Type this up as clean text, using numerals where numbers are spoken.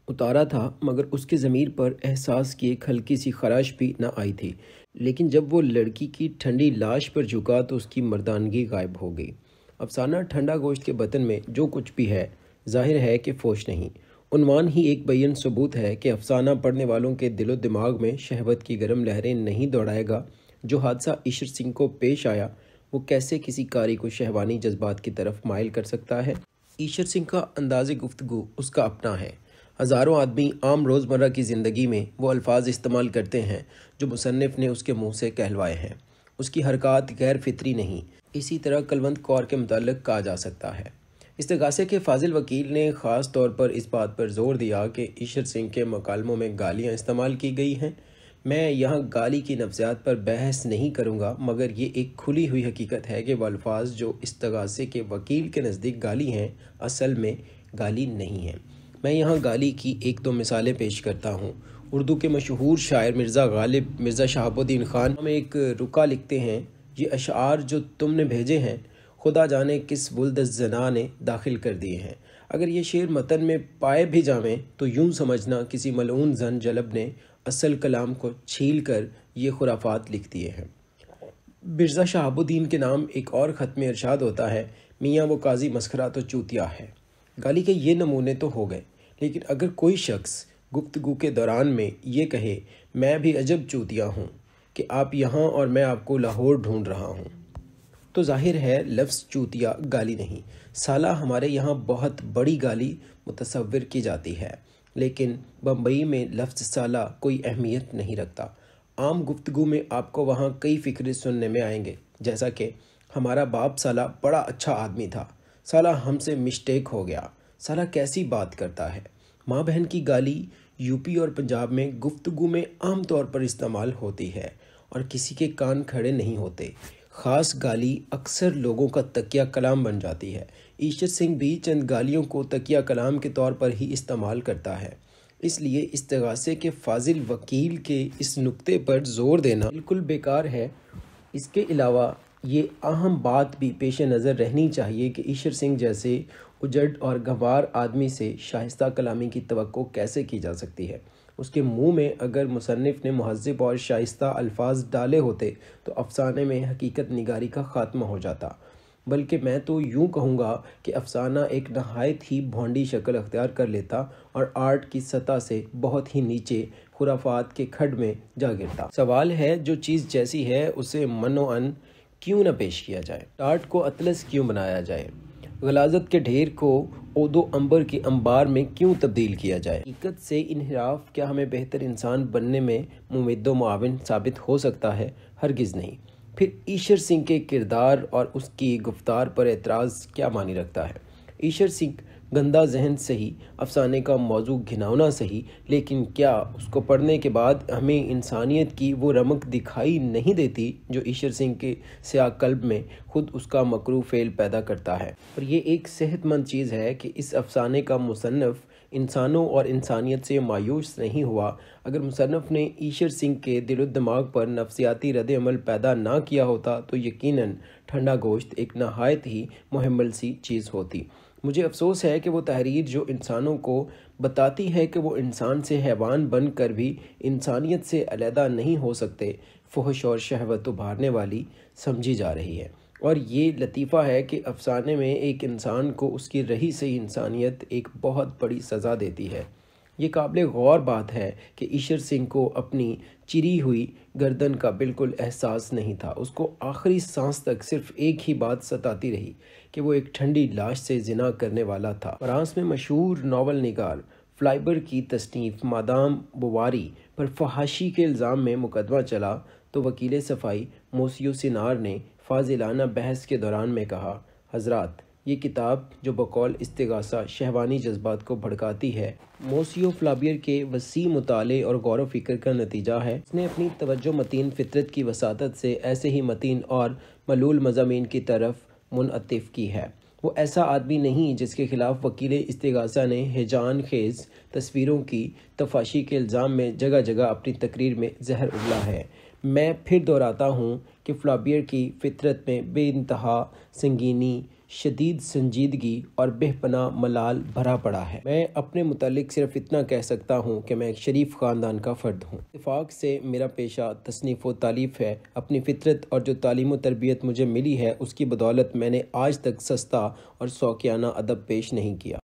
اتارا تھا، مگر اس کے ضمیر پر احساس کی ایک ہلکی سی خراش بھی نہ آئی تھی۔ لیکن جب وہ لڑکی کی ٹھنڈی لاش پر جھکا تو اس کی مردانگی غائب ہو گئی۔ افسانہ ٹھنڈا گوشت کے بطن میں جو کچھ بھی ہے، ظاہر ہے کہ فوش نہیں۔ عنوان ہی ایک بیان ثبوت ہے کہ افسانہ پڑھنے والوں کے دل و دماغ میں شہوت کی گرم لہریں نہیں دوڑائے گا۔ جو حادثہ ایشر سنگھ کو پیش آیا، وہ کیسے کسی قاری کو شہوانی جذبات کی طرف مائل کر سکتا ہے؟ ایشر سنگھ کا انداز گفتگو اس کا اپنا ہے۔ ہزاروں آدمی عام روزمرہ کی زندگی میں وہ الفاظ استعمال کرتے ہیں جو مصنف نے اس کے منہ سے کہلوائے ہیں۔ اس کی حرکات غیر فطری نہیں۔ اسی طرح کلوند کور کے متعلق کہا جا سکتا ہے۔ استغاثے کے فاضل وکیل نے خاص طور پر اس بات پر زور دیا کہ ایشر سنگھ کے مکالموں میں گالیاں استعمال کی گئی ہیں۔ میں یہاں گالی کی نفسیات پر بحث نہیں کروں گا، مگر یہ ایک کھلی ہوئی حقیقت ہے کہ وہ الفاظ جو استغاثے کے وکیل کے نزدیک گالی ہیں، اصل میں گالی نہیں ہیں۔ میں یہاں گالی کی ایک دو مثالیں پیش کرتا ہوں۔ اردو کے مشہور شاعر مرزا غالب مرزا شہاب الدین خان میں ایک رکا لکھتے ہیں: یہ اشعار جو تم نے بھیجے ہیں، خدا جانے کس ولد الزنا نے داخل کر دیے ہیں۔ اگر یہ شعر متن میں پائے بھی جائیں تو یوں سمجھنا کسی ملعون زن جلب نے اصل کلام کو چھیل کر یہ خرافات لکھ دیے ہیں۔ مرزا شہاب الدین کے نام ایک اور خط میں ارشاد ہوتا ہے: میاں وہ قاضی مسخرہ تو چوتیا ہے۔ گالی کے یہ نمونے تو ہو گئے، لیکن اگر کوئی شخص گفتگو کے دوران میں یہ کہے میں بھی عجب چوتیا ہوں کہ آپ یہاں اور میں آپ کو لاہور ڈھونڈ رہا ہوں، تو ظاہر ہے لفظ چوتیا گالی نہیں۔ سالہ ہمارے یہاں بہت بڑی گالی متصور کی جاتی ہے، لیکن بمبئی میں لفظ سالہ کوئی اہمیت نہیں رکھتا۔ عام گفتگو میں آپ کو وہاں کئی فقرے سننے میں آئیں گے، جیسا کہ ہمارا باپ سالہ بڑا اچھا آدمی تھا، سالہ ہم سے مسٹیک ہو گیا، سالہ کیسی بات کرتا ہے۔ ماں بہن کی گالی یوپی اور پنجاب میں گفتگو میں عام طور پر استعمال ہوتی ہے اور کسی کے کان کھڑے نہیں ہوتے۔ خاص گالی اکثر لوگوں کا تکیہ کلام بن جاتی ہے۔ ایشر سنگھ بھی چند گالیوں کو تکیہ کلام کے طور پر ہی استعمال کرتا ہے۔ اس لیے استغاثے کے فاضل وکیل کے اس نکتے پر زور دینا بالکل بیکار ہے۔ اس کے علاوہ یہ اہم بات بھی پیش نظر رہنی چاہیے کہ ایشر سنگھ جیسے اجڑ اور گنوار آدمی سے شائستہ کلامی کی توقع کیسے کی جا سکتی ہے؟ اس کے منہ میں اگر مصنف نے مہذب اور شائستہ الفاظ ڈالے ہوتے تو افسانے میں حقیقت نگاری کا خاتمہ ہو جاتا، بلکہ میں تو یوں کہوں گا کہ افسانہ ایک نہایت ہی بھونڈی شکل اختیار کر لیتا اور آرٹ کی سطح سے بہت ہی نیچے خرافات کے کھڈ میں جا گرتا۔ سوال ہے جو چیز جیسی ہے اسے منوعاً کیوں نہ پیش کیا جائے؟ ٹاٹ کو اطلس کیوں بنایا جائے؟ غلاظت کے ڈھیر کو عود و عنبر کے انبار میں کیوں تبدیل کیا جائے؟ حقیقت سے انحراف کیا ہمیں بہتر انسان بننے میں ممد و معاون ثابت ہو سکتا ہے؟ ہرگز نہیں۔ پھر ایشر سنگھ کے کردار اور اس کی گفتار پر اعتراض کیا معنی رکھتا ہے؟ ایشر سنگھ گندا ذہن سہی، افسانے کا موضوع گھناؤنا سہی، لیکن کیا اس کو پڑھنے کے بعد ہمیں انسانیت کی وہ رمق دکھائی نہیں دیتی جو ایشر سنگھ کے سیاہ قلب میں خود اس کا مکروہ فعل پیدا کرتا ہے؟ اور یہ ایک صحت مند چیز ہے کہ اس افسانے کا مصنف انسانوں اور انسانیت سے مایوس نہیں ہوا۔ اگر مصنف نے ایشر سنگھ کے دل و دماغ پر نفسیاتی رد عمل پیدا نہ کیا ہوتا تو یقیناً ٹھنڈا گوشت ایک نہایت ہی محمل سی چیز ہوتی۔ مجھے افسوس ہے کہ وہ تحریر جو انسانوں کو بتاتی ہے کہ وہ انسان سے حیوان بن کر بھی انسانیت سے علیحدہ نہیں ہو سکتے، فحش اور شہوت ابھارنے والی سمجھی جا رہی ہے۔ اور یہ لطیفہ ہے کہ افسانے میں ایک انسان کو اس کی رہی سہی انسانیت ایک بہت بڑی سزا دیتی ہے۔ یہ قابل غور بات ہے کہ ایشر سنگھ کو اپنی چری ہوئی گردن کا بالکل احساس نہیں تھا۔ اس کو آخری سانس تک صرف ایک ہی بات ستاتی رہی کہ وہ ایک ٹھنڈی لاش سے زنا کرنے والا تھا۔ فرانس میں مشہور ناول نگار فلائبر کی تصنیف مادام بوواری پر فحاشی کے الزام میں مقدمہ چلا تو وکیل صفائی موسیو سینار نے فاضلانہ بحث کے دوران میں کہا: حضرات، یہ کتاب جو بقول استغاثہ شہوانی جذبات کو بھڑکاتی ہے، موسیو فلابیر کے وسیع مطالعے اور غور و فکر کا نتیجہ ہے۔ اس نے اپنی توجہ متین فطرت کی وساطت سے ایسے ہی متین اور ملول مضامین کی طرف منعطف کی ہے۔ وہ ایسا آدمی نہیں جس کے خلاف وکیل استغاثہ نے ہیجان خیز تصویروں کی تفاشی کے الزام میں جگہ جگہ اپنی تقریر میں زہر اگلا ہے۔ میں پھر دہراتا ہوں کہ فلابیر کی فطرت میں بے انتہا سنگینی، شدید سنجیدگی اور بے پناہ ملال بھرا پڑا ہے۔ میں اپنے متعلق صرف اتنا کہہ سکتا ہوں کہ میں ایک شریف خاندان کا فرد ہوں۔ اتفاق سے میرا پیشہ تصنیف و تالیف ہے۔ اپنی فطرت اور جو تعلیم و تربیت مجھے ملی ہے اس کی بدولت میں نے آج تک سستا اور شوقیانہ ادب پیش نہیں کیا۔